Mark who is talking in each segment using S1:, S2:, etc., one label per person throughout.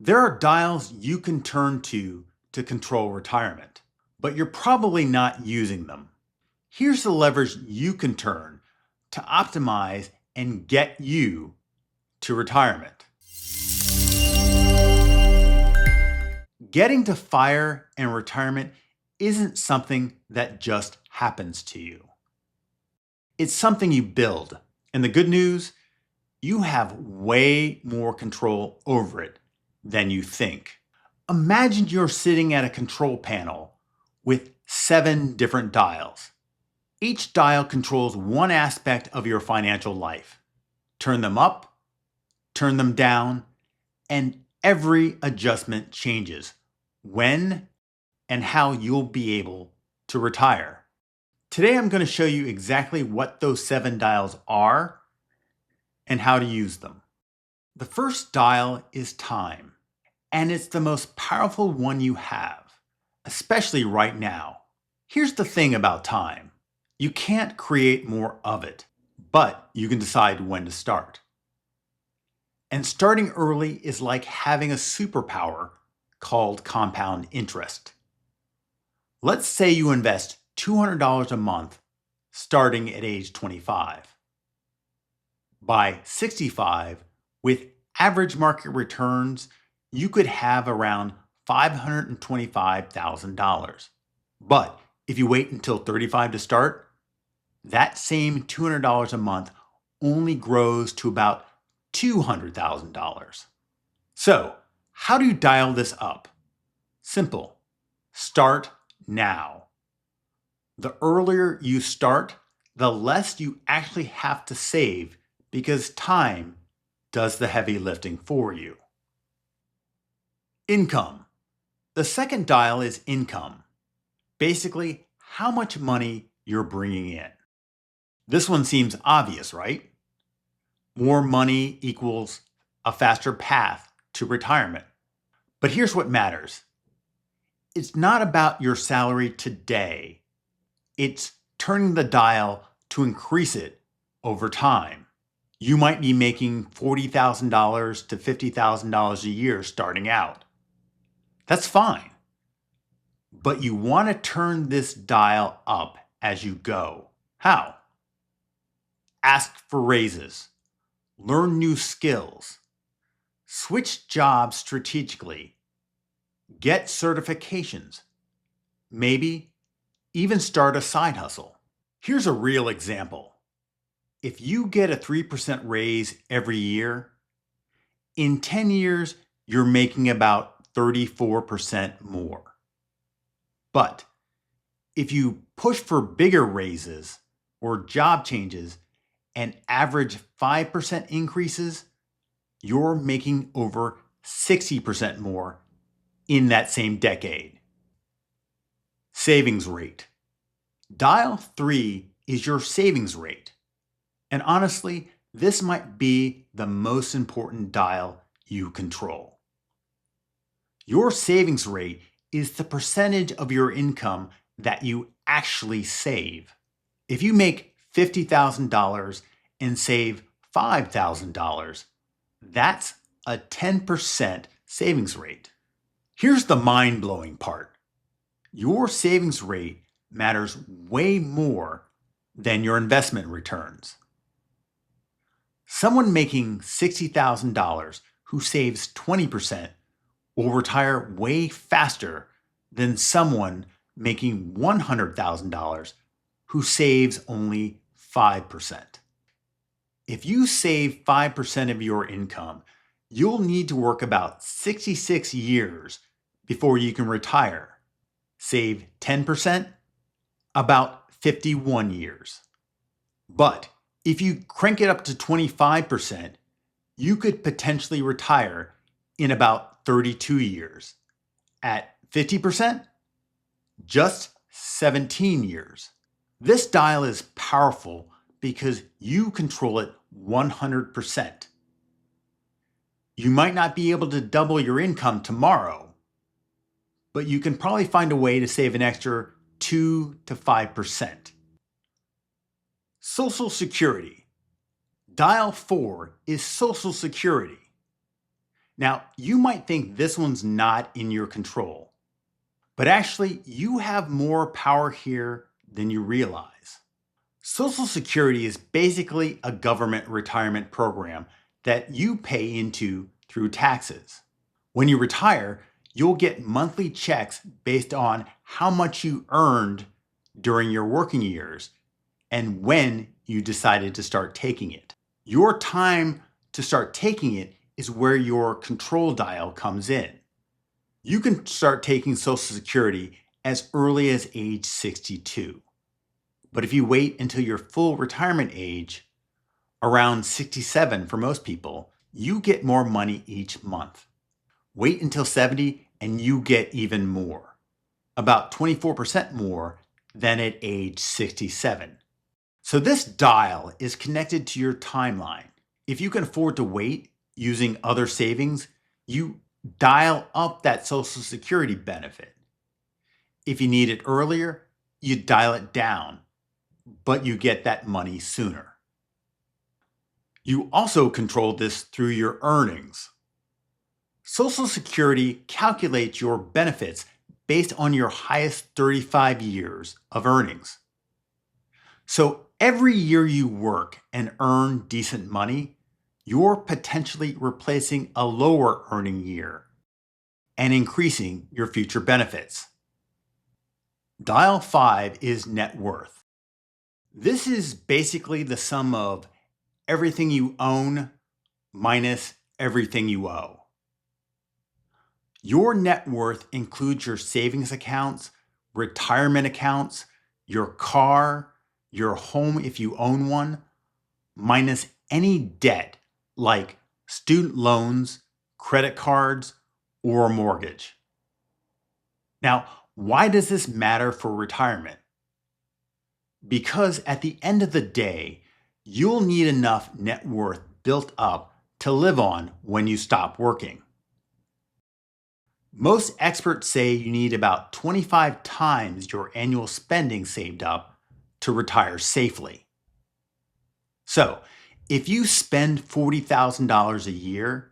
S1: There are dials you can turn to control retirement, but you're probably not using them. Here's the levers you can turn to optimize and get you to retirement. Getting to FIRE and retirement isn't something that just happens to you. It's something you build. And the good news, you have way more control over it than you think. Imagine you're sitting at a control panel with 7 different dials. Each dial controls one aspect of your financial life. Turn them up, turn them down, and every adjustment changes when and how you'll be able to retire. Today I'm going to show you exactly what those 7 dials are and how to use them. The first dial is time, and it's the most powerful one you have, especially right now. Here's the thing about time. You can't create more of it, but you can decide when to start. And starting early is like having a superpower called compound interest. Let's say you invest $200 a month starting at age 25. By 65, with average market returns, you could have around $525,000. But if you wait until 35 to start, that same $200 a month only grows to about $200,000. So, how do you dial this up? Simple. Start now. The earlier you start, the less you actually have to save because time does the heavy lifting for you. Income. The second dial is income. Basically, how much money you're bringing in. This one seems obvious, right? More money equals a faster path to retirement. But here's what matters. It's not about your salary today. It's turning the dial to increase it over time. You might be making $40,000 to $50,000 a year starting out. That's fine. But you want to turn this dial up as you go. How? Ask for raises. Learn new skills. Switch jobs strategically. Get certifications. Maybe even start a side hustle. Here's a real example. If you get a 3% raise every year, in 10 years, you're making about 34% more. But if you push for bigger raises or job changes and average 5% increases, you're making over 60% more in that same decade. Savings rate. Dial 3 is your savings rate. And honestly, this might be the most important dial you control. Your savings rate is the percentage of your income that you actually save. If you make $50,000 and save $5,000, that's a 10% savings rate. Here's the mind-blowing part. Your savings rate matters way more than your investment returns. Someone making $60,000 who saves 20% will retire way faster than someone making $100,000 who saves only 5%. If you save 5% of your income, you'll need to work about 66 years before you can retire. Save 10%, about 51 years. But if you crank it up to 25%, you could potentially retire in about 32 years. At 50%, just 17 years. This dial is powerful because you control it 100%. You might not be able to double your income tomorrow, but you can probably find a way to save an extra 2 to 5%. Social Security. Dial 4 is Social Security. Now, you might think this one's not in your control, but actually, you have more power here than you realize. Social Security is basically a government retirement program that you pay into through taxes. When you retire, you'll get monthly checks based on how much you earned during your working years and when you decided to start taking it. Your time to start taking it is where your control dial comes in. You can start taking Social Security as early as age 62. But if you wait until your full retirement age, around 67 for most people, you get more money each month. Wait until 70 and you get even more, about 24% more than at age 67. So this dial is connected to your timeline. If you can afford to wait using other savings, you dial up that Social Security benefit. If you need it earlier, you dial it down, but you get that money sooner. You also control this through your earnings. Social Security calculates your benefits based on your highest 35 years of earnings. So every year you work and earn decent money, you're potentially replacing a lower earning year and increasing your future benefits. Dial 5 is net worth. This is basically the sum of everything you own minus everything you owe. Your net worth includes your savings accounts, retirement accounts, your car, your home if you own one, minus any debt like student loans, credit cards, or a mortgage. Now, why does this matter for retirement? Because at the end of the day, you'll need enough net worth built up to live on when you stop working. Most experts say you need about 25 times your annual spending saved up to retire safely. So, if you spend $40,000 a year,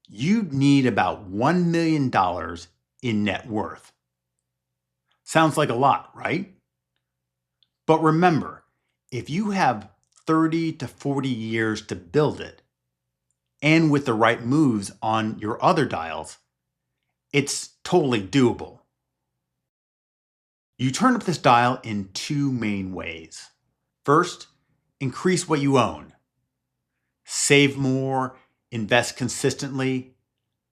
S1: you'd need about $1 million in net worth. Sounds like a lot, right? But remember, if you have 30 to 40 years to build it, and with the right moves on your other dials, it's totally doable. You turn up this dial in two main ways. First, increase what you own. Save more, invest consistently,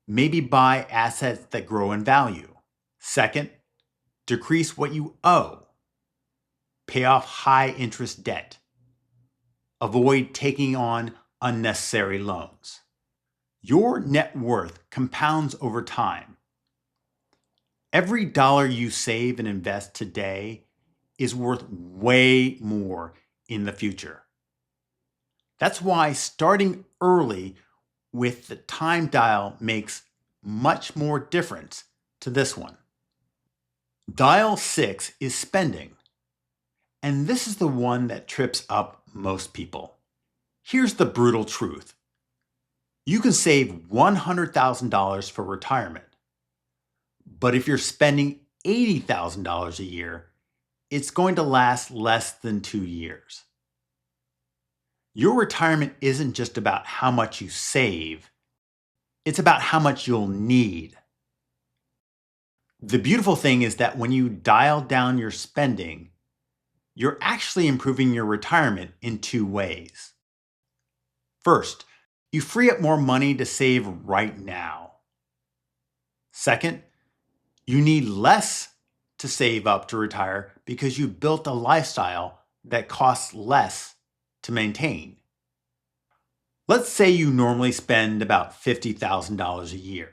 S1: maybe buy assets that grow in value. Second, decrease what you owe. Pay off high interest debt. Avoid taking on unnecessary loans. Your net worth compounds over time. Every dollar you save and invest today is worth way more in the future. That's why starting early with the time dial makes much more difference to this one. Dial 6 is spending, and this is the one that trips up most people. Here's the brutal truth. You can save $100,000 for retirement, but if you're spending $80,000 a year, it's going to last less than 2 years. Your retirement isn't just about how much you save, it's about how much you'll need. The beautiful thing is that when you dial down your spending, you're actually improving your retirement in two ways. First, you free up more money to save right now. Second, you need less to save up to retire because you built a lifestyle that costs less to maintain. Let's say you normally spend about $50,000 a year,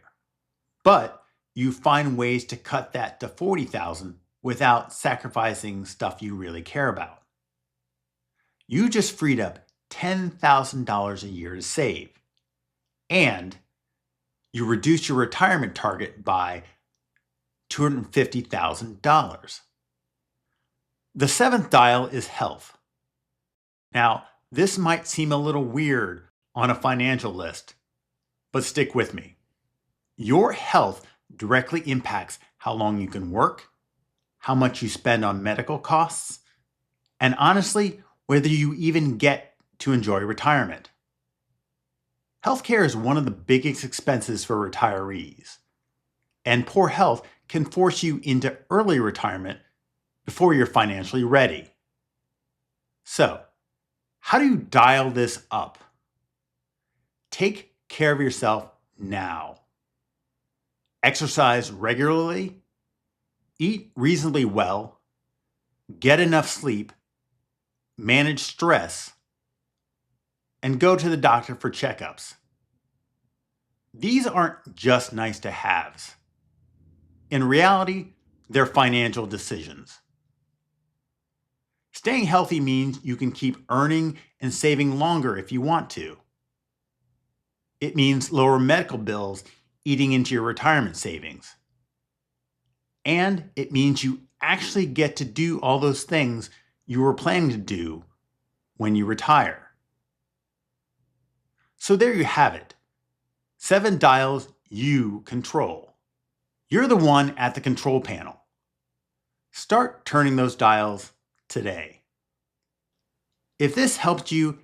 S1: but you find ways to cut that to $40,000 without sacrificing stuff you really care about. You just freed up $10,000 a year to save, and you reduce your retirement target by $250,000. The seventh dial is health. Now, this might seem a little weird on a financial list, but stick with me. Your health directly impacts how long you can work, how much you spend on medical costs, and honestly, whether you even get to enjoy retirement. Healthcare is one of the biggest expenses for retirees, and poor health can force you into early retirement before you're financially ready. So, how do you dial this up? Take care of yourself now. Exercise regularly, eat reasonably well, get enough sleep, manage stress, and go to the doctor for checkups. These aren't just nice to haves. In reality, they're financial decisions. Staying healthy means you can keep earning and saving longer if you want to. It means lower medical bills eating into your retirement savings. And it means you actually get to do all those things you were planning to do when you retire. So there you have it. 7 dials you control. You're the one at the control panel. Start turning those dials today. If this helped you,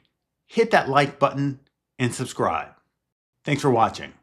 S1: hit that like button and subscribe. Thanks for watching.